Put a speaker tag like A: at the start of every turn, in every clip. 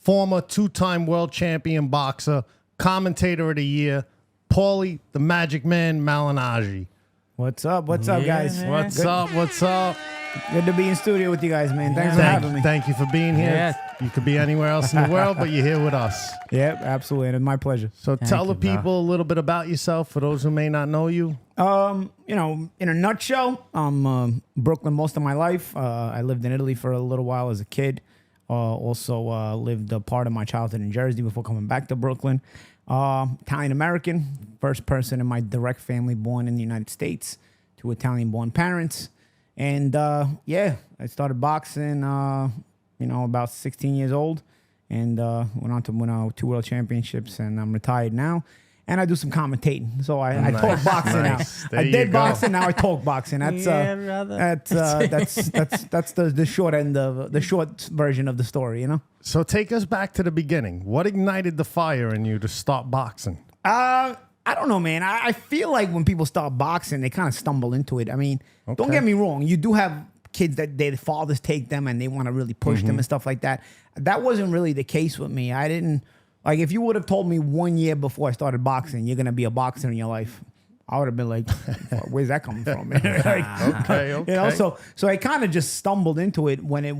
A: former two-time world champion boxer, commentator of the year, Paulie, the Magic Man Malignaggi.
B: What's up? What's up, guys?
C: Man.
A: What's up? What's up?
B: Good to be in studio with you guys, man. Thanks for having me.
A: Thank you for being here.
C: Yeah.
A: You could be anywhere else in the world, but you're here with us.
B: Yep, absolutely. And it's my pleasure.
A: So tell the
C: you, bro.
A: people a little bit about yourself for those who may not know you.
B: You know, in a nutshell, I'm Brooklyn most of my life. I lived in Italy for a little while as a kid. Also lived a part of my childhood in Jersey before coming back to Brooklyn. Italian American, first person in my direct family born in the United States to Italian-born parents. And yeah, I started boxing, about 16 years old, and went on to win 2 world championships, and I'm retired now. And I do some commentating, so I talk boxing now. I did boxing, now I talk boxing. That's that's the short end of the short version of the story, you know.
A: So take us back to the beginning. What ignited the fire in you to start boxing?
B: I don't know, man. I feel like when people start boxing, they kind of stumble into it. I mean, don't
A: Okay.
B: get me wrong. You do have kids that their fathers take them and they want to really push them and stuff like that. That wasn't really the case with me. I didn't, like, if you would have told me 1 year before I started boxing, you're going to be a boxer in your life, I would have been like, where's that coming from? Like,
A: Okay.
B: you know, so I kind of just stumbled into it when I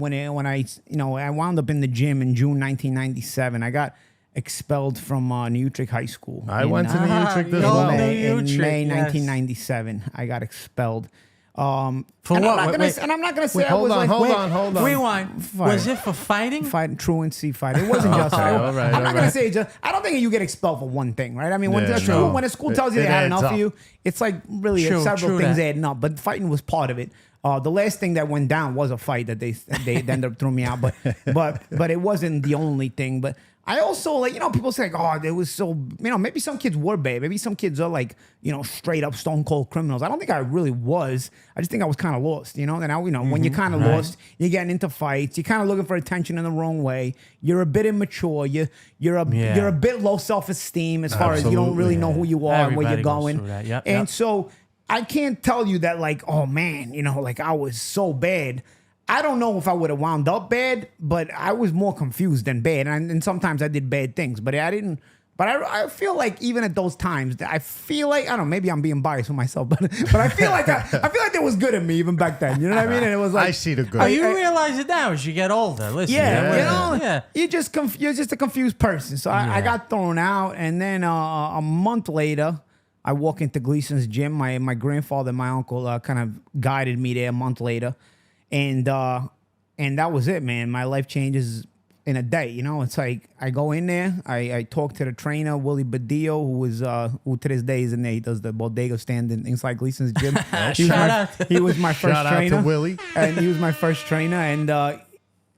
B: wound up in the gym in June 1997. I got expelled from New Utrecht High School.
A: I went to New Utrecht as
C: no,
A: well.
C: no.
B: In
C: Utrecht,
B: May
C: yes.
B: 1997. I got expelled.
C: For
B: and
C: what?
B: I'm not gonna,
C: Wait.
B: and I'm not gonna say
A: Wait,
B: I was like
A: hold on.
C: Rewind.
B: Fight.
C: Was it for fighting?
B: fighting truancy fighting. It wasn't just.
A: Okay, all right,
B: I'm not
A: all
B: gonna
A: right.
B: say just. I don't think you get expelled for one thing, right? I mean, when,
A: Yeah,
B: when a school tells you
A: It
B: they had
A: adds
B: enough
A: up.
B: of you, it's like really
C: True,
B: several
C: true
B: things
C: that.
B: adding up. But fighting was part of it. The last thing that went down was a fight that they ended up throwing me out, but it wasn't the only thing. But I also, like, people say, like, oh, they was so, maybe some kids were bad. Maybe some kids are like, straight up stone cold criminals. I don't think I really was. I just think I was kind of lost, And when you're kind of lost, you're getting into fights. You're kind of looking for attention in the wrong way. You're a bit immature. You're a bit low self-esteem as far as you don't really know who you are and where you're
C: Everybody goes
B: going.
C: through that. Yep,
B: And
C: yep.
B: so I can't tell you that, like, oh man, like I was so bad. I don't know if I would have wound up bad, but I was more confused than bad. And sometimes I did bad things, but I didn't. But I feel like even at those times, I feel like, I don't know, maybe I'm being biased with myself, but I feel like I feel like there was good in me even back then. You know what I mean? And it was like,
A: I see the good.
C: Oh, you realize it now as you get older. Listen,
B: yeah, you're just a confused person. So I got thrown out, and then a month later, I walk into Gleason's gym. My grandfather and my uncle kind of guided me there a month later. And that was it, man. My life changes in a day. It's like I go in there, I talk to the trainer, Willie Badillo, who to this day is in there. He does the bodega stand inside Gleason's gym. He was my first
A: Shout out
B: trainer.
A: to Willie.
B: And he was my first trainer, and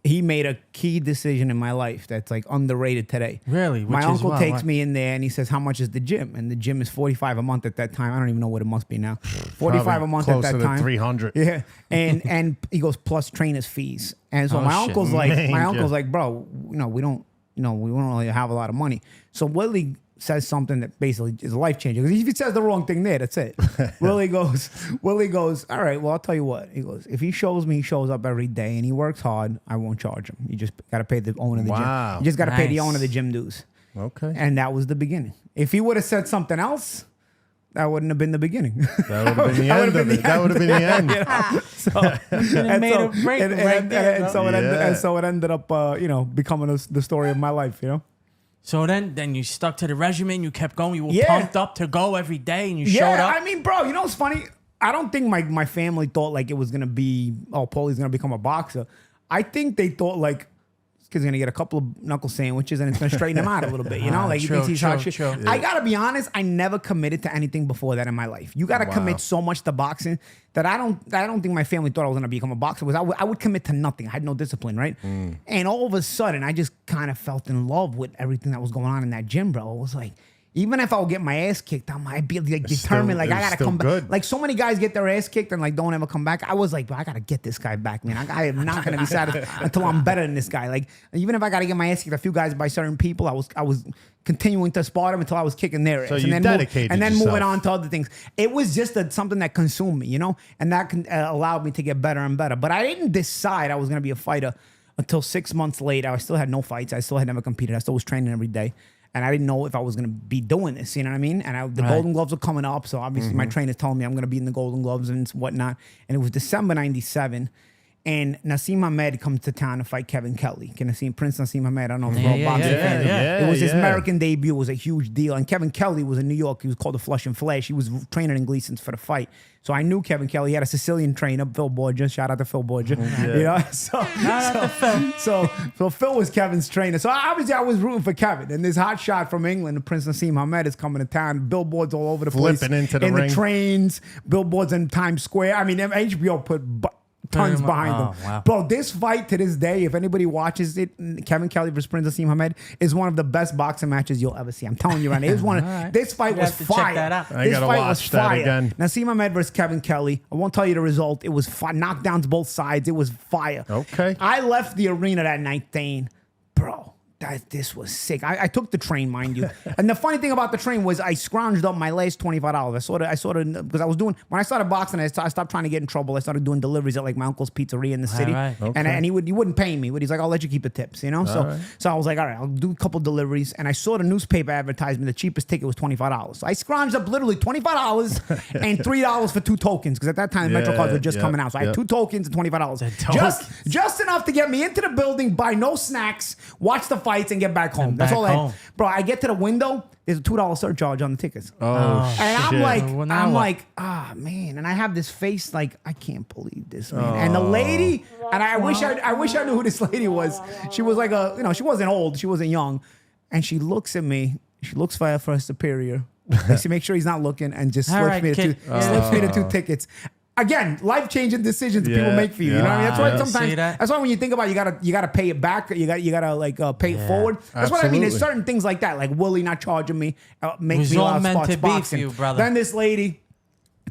B: he made a key decision in my life that's like underrated today.
C: Really?
B: My
C: Which is
B: uncle
C: what?
B: takes
C: What?
B: me in there and he says, how much is the gym? And the gym is $45 a month at that time. I don't even know what it must be now. $45
A: Probably
B: a month at
A: closer
B: that
A: to
B: time.
A: 300.
B: Yeah. And he goes, plus trainer's fees. And so
C: Oh,
B: my
C: shit.
B: uncle's
A: Man,
B: like, bro, we don't really have a lot of money. So Willie says something that basically is life changing. Because if he says the wrong thing there, that's it. Willie goes, all right, well, I'll tell you what. He goes, if he shows up every day and he works hard, I won't charge him. You just got to pay the owner of the
A: Wow.
B: gym. You just got to pay the
C: Nice.
B: owner of the gym dues.
A: Okay.
B: And that was the beginning. If he would have said something else, that wouldn't have been the beginning.
A: That would have been the end of it. That would have been the end.
C: Made a break right there, bro.
B: And so it ended up, becoming the story of my life,
C: So then you stuck to the regimen. You kept going. You were
B: Yeah.
C: pumped up to go every day, and you showed up.
B: I mean, bro, what's funny? I don't think my family thought like it was gonna be, oh, Paulie's gonna become a boxer. I think they thought like this kid's gonna get a couple of knuckle sandwiches and it's gonna straighten him out a little bit, Like he
C: True,
B: thinks he's hot
C: true,
B: shit.
C: true.
B: I gotta be honest, I never committed to anything before that in my life. You gotta commit so much to boxing that I don't think my family thought I was gonna become a boxer. I would commit to nothing. I had no discipline, right? And all of a sudden, I just kind of felt in love with everything that was going on in that gym, bro. It was like, even if I would get my ass kicked, I'd be like determined. Like I gotta come back. Like so many guys get their ass kicked and like don't ever come back. I was like, bro, I gotta get this guy back, man. I am not gonna be satisfied until I'm better than this guy. Like even if I gotta get my ass kicked a few guys by certain people, I was continuing to spar them until I was kicking their ass.
A: So
B: and
A: you
B: then
A: dedicated
B: and then
A: yourself.
B: moving on to other things. It was just something that consumed me, And that allowed me to get better and better. But I didn't decide I was gonna be a fighter until 6 months later. I still had no fights. I still had never competed. I still was training every day. And I didn't know if I was going to be doing this, you know what I mean? And the Golden Gloves were coming up. So obviously my trainers told me I'm going to be in the Golden Gloves and whatnot. And it was December 97. And Nassim Ahmed comes to town to fight Kevin Kelly. Prince Nassim Ahmed, I don't know if you're a boxing fan. It was his American debut. It was a huge deal. And Kevin Kelly was in New York. He was called the Flush and Flash. He was training in Gleason's for the fight. So I knew Kevin Kelly. He had a Sicilian trainer, Phil Borgia. Shout out to Phil Borgia. You know? So Phil was Kevin's trainer. So obviously I was rooting for Kevin. And this hot shot from England, Prince Nassim Ahmed, is coming to town. Billboards all over the place.
A: Flipping into the
B: in
A: ring.
B: The trains, billboards in Times Square. I mean, HBO put tons behind them.
C: Wow.
B: Bro, this fight to this day, if anybody watches it, Kevin Kelly versus Prince Nassim Ahmed, is one of the best boxing matches you'll ever see. I'm telling you right now. It was one of, this fight was fire.
C: Check that out.
A: I gotta watch that again.
B: Nassim Ahmed versus Kevin Kelly. I won't tell you the result. It was knockdowns both sides. It was fire.
A: Okay.
B: I left the arena that night saying, bro, this was sick. I took the train, mind you. And the funny thing about the train was I scrounged up my last $25. I sort of because I was doing, when I started boxing, I stopped trying to get in trouble. I started doing deliveries at like my uncle's pizzeria in the city.
C: Right.
A: Okay.
B: And he wouldn't pay me, but he's like, I'll let you keep the tips, you know? So I was like, all right, I'll do a couple deliveries. And I saw the newspaper advertisement. The cheapest ticket was $25. So I scrounged up literally $25 and $3 for 2 tokens. Because at that time, the Metro cards were just coming out. So I had 2 tokens and $25. Just enough to get me into the building, buy no snacks, watch the fights, and get back home. That's all I had. Bro, I get to the window, there's a $2 surcharge on the tickets.
A: Oh,
B: and I'm
A: shit.
B: like, man. And I have this face like, I can't believe this, man. And the lady, and I wish I knew who this lady was. She was like she wasn't old, she wasn't young. And she looks at me, she looks for her superior. She makes sure he's not looking and just slips me the 2 tickets. Again, life-changing decisions people make for you. You know what I mean? That's why sometimes. That's why when you think about it, you gotta pay it back. You gotta like pay it forward. That's what I mean. There's certain things like that, like Willie not charging me, makes me
C: all
B: a
C: meant
B: spots
C: to be
B: boxing.
C: for you, brother.
B: Then this lady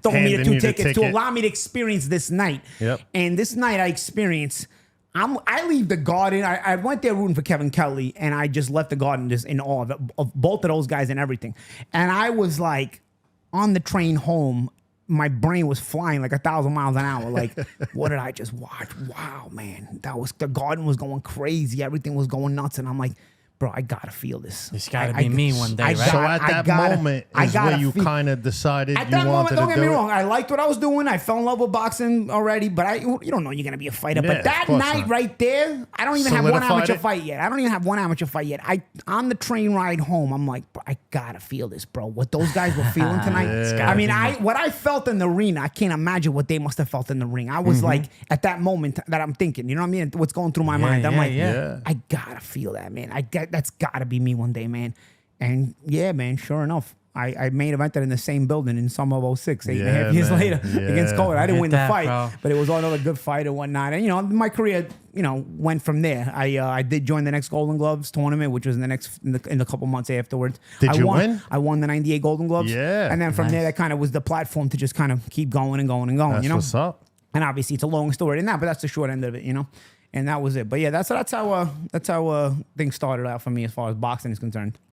B: throwing me the
A: Handing
B: 2
A: you the
B: tickets to
A: ticket.
B: allow me to experience this night.
A: Yep.
B: And this night I experienced. I leave the Garden. I went there rooting for Kevin Kelly, and I just left the Garden just in awe of both of those guys and everything. And I was like, on the train home, my brain was flying like 1,000 miles an hour. Like, what did I just watch? Wow, man. The Garden was going crazy. Everything was going nuts. And I'm like, bro, I gotta feel this.
C: It's gotta be me one day, right?
A: So at that moment is where you kind of decided
B: at
A: you
B: that moment,
A: wanted
B: don't
A: to
B: get me
A: do
B: wrong.
A: it?
B: I liked what I was doing. I fell in love with boxing already, but you don't know you're gonna be a fighter.
A: Yeah,
B: But that
A: of course
B: night
A: not.
B: right there, I don't even have one
A: Solidified
B: amateur
A: it?
B: fight yet. I don't even have one amateur fight yet. On the train ride home, I'm like, bro, I gotta feel this, bro. What those guys were feeling tonight.
A: Yeah.
B: I mean, what I felt in the arena, I can't imagine what they must have felt in the ring. I was like, at that moment that I'm thinking, you know what I mean? What's going through my mind? I'm like, I gotta feel that, man. That's gotta be me one day, man. And yeah, man, sure enough, I main evented in the same building in summer of 06, 8.5 years later against Cole. I didn't win the fight, but it was another good fight and whatnot. And my career, went from there. I did join the next Golden Gloves tournament, which was in the couple months afterwards.
A: Did you win?
B: I won the 98 Golden Gloves.
A: Yeah.
B: And then from there, that kind of was the platform to just kind of keep going and going and going.
A: That's what's up.
B: And obviously, it's a long story in that, but that's the short end of it, And that was it. But yeah, that's how things started out for me as far as boxing is concerned.